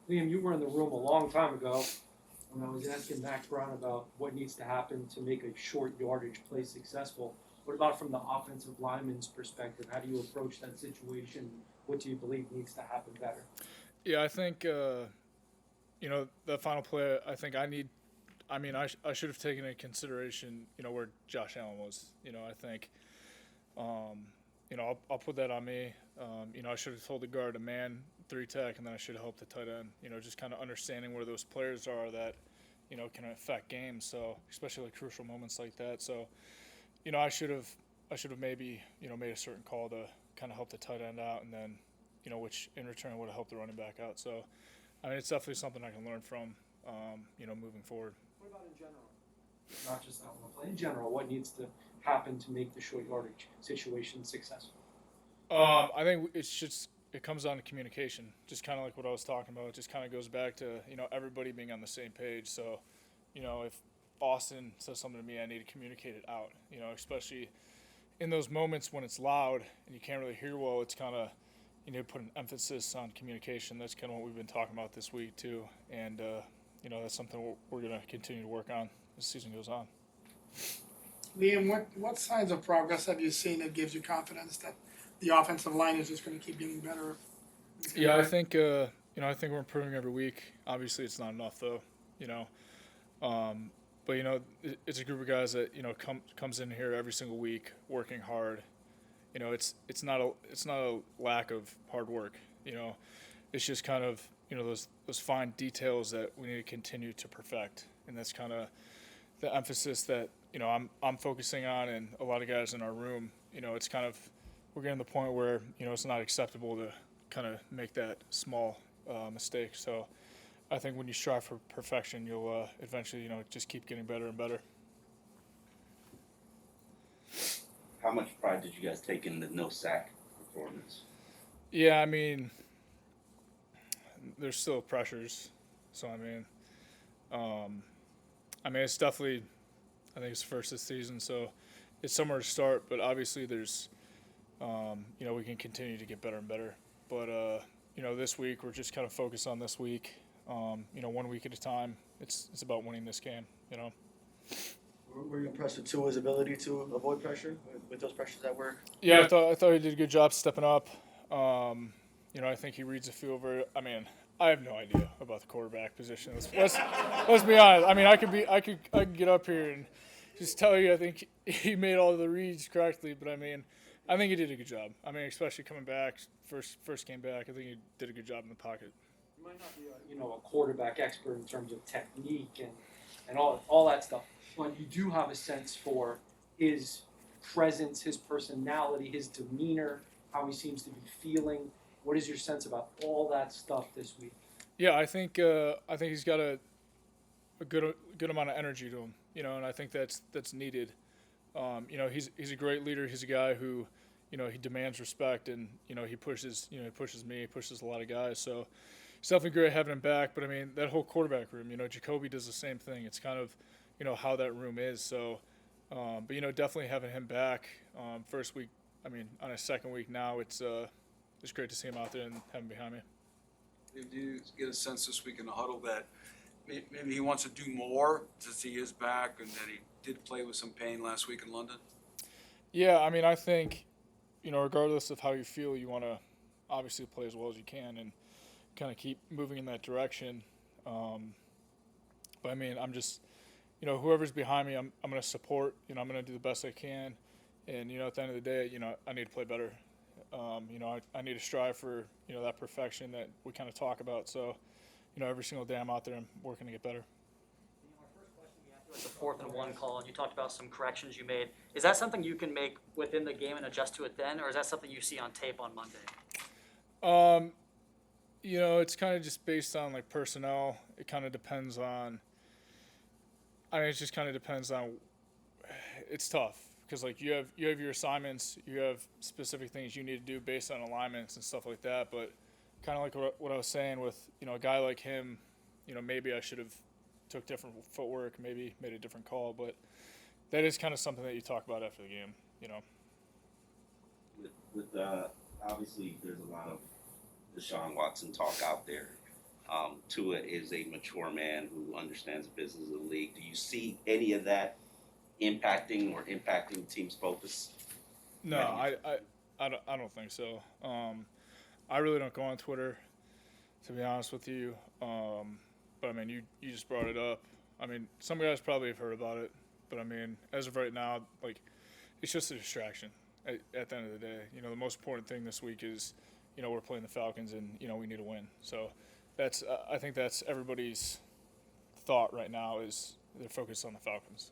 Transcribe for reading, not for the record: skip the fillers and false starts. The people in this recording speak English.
Liam, you were in the room a long time ago when I was asking Mac Brown about what needs to happen to make a short yardage play successful. What about from the offensive lineman's perspective? How do you approach that situation? What do you believe needs to happen better? Yeah, I think the final play. I think I need. I mean, I should have taken into consideration where Josh Allen was. I think um, I'll put that on me. I should have told the guard to man three tech, and then I should have helped the tight end. Just kind of understanding where those players are that can affect games. So especially like crucial moments like that. So I should have maybe made a certain call to kind of help the tight end out, and then which in return would have helped the running back out. So I mean, it's definitely something I can learn from, moving forward. What about in general? Not just that one play. In general, what needs to happen to make the short yardage situation successful? I think it comes down to communication, just kind of like what I was talking about. It just kind of goes back to everybody being on the same page. So, if Austin says something to me, I need to communicate it out. Especially in those moments when it's loud and you can't really hear well. It's kind of you need to put an emphasis on communication. That's kind of what we've been talking about this week too, and that's something we're going to continue to work on as the season goes on. Liam, what signs of progress have you seen that gives you confidence that the offensive line is just going to keep getting better? Yeah, I think we're improving every week. Obviously, it's not enough though. You know, but it's a group of guys that comes in here every single week working hard. It's not a lack of hard work. It's just kind of those fine details that we need to continue to perfect, and that's kind of the emphasis that I'm focusing on, and a lot of guys in our room. It's kind of we're getting to the point where it's not acceptable to kind of make that small mistake. So I think when you strive for perfection, you'll eventually just keep getting better and better. How much pride did you guys take in the no sack performance? Yeah, I mean, there's still pressures. So um, it's definitely I think it's first this season, so it's somewhere to start. But obviously, there's we can continue to get better and better. But this week we're just kind of focused on this week. 1 week at a time. It's about winning this game. Were you impressed with Tua's ability to avoid pressure with those pressures that were? Yeah, I thought he did a good job stepping up. I think he reads the field very. I mean, I have no idea about the quarterback position. Let's be honest. I mean, I could get up here and just tell you I think he made all the reads correctly, but I think he did a good job. Especially coming back first game back, I think he did a good job in the pocket. You might not be a quarterback expert in terms of technique and all that stuff, but you do have a sense for his presence, his personality, his demeanor, how he seems to be feeling. What is your sense about all that stuff this week? Yeah, I think he's got a good amount of energy to him. And I think that's needed. He's a great leader. He's a guy who, he demands respect, and he pushes me, he pushes a lot of guys. So it's definitely great having him back. But that whole quarterback room, Jacoby does the same thing. It's kind of, how that room is. So, but definitely having him back first week. On his second week now, it's great to see him out there and have him behind me. Do you get a sense this week in the huddle that maybe he wants to do more since he is back and that he did play with some pain last week in London? Yeah, I think, regardless of how you feel, you want to obviously play as well as you can and kind of keep moving in that direction. But I'm just, whoever's behind me, I'm going to support. I'm going to do the best I can, and at the end of the day, I need to play better. I need to strive for that perfection that we kind of talk about. So, every single day I'm out there, I'm working to get better. Our first question we asked you was the 4th and 1 call, and you talked about some corrections you made. Is that something you can make within the game and adjust to it then, or is that something you see on tape on Monday? It's kind of just based on like personnel. It kind of depends on. It just kind of depends on. It's tough because like you have your assignments, you have specific things you need to do based on alignments and stuff like that. But kind of like what I was saying with a guy like him, maybe I should have took different footwork, maybe made a different call. But that is kind of something that you talk about after the game. With obviously there's a lot of Deshaun Watson talk out there. Tua is a mature man who understands the business of the league. Do you see any of that impacting the team's focus? No, I don't think so. I really don't go on Twitter, to be honest with you. But I mean, you just brought it up. I mean, some guys probably have heard about it, but I mean, as of right now, like, it's just a distraction. At the end of the day, you know, the most important thing this week is, you know, we're playing the Falcons, and you know we need to win. So that's I think that's everybody's thought right now is they're focused on the Falcons.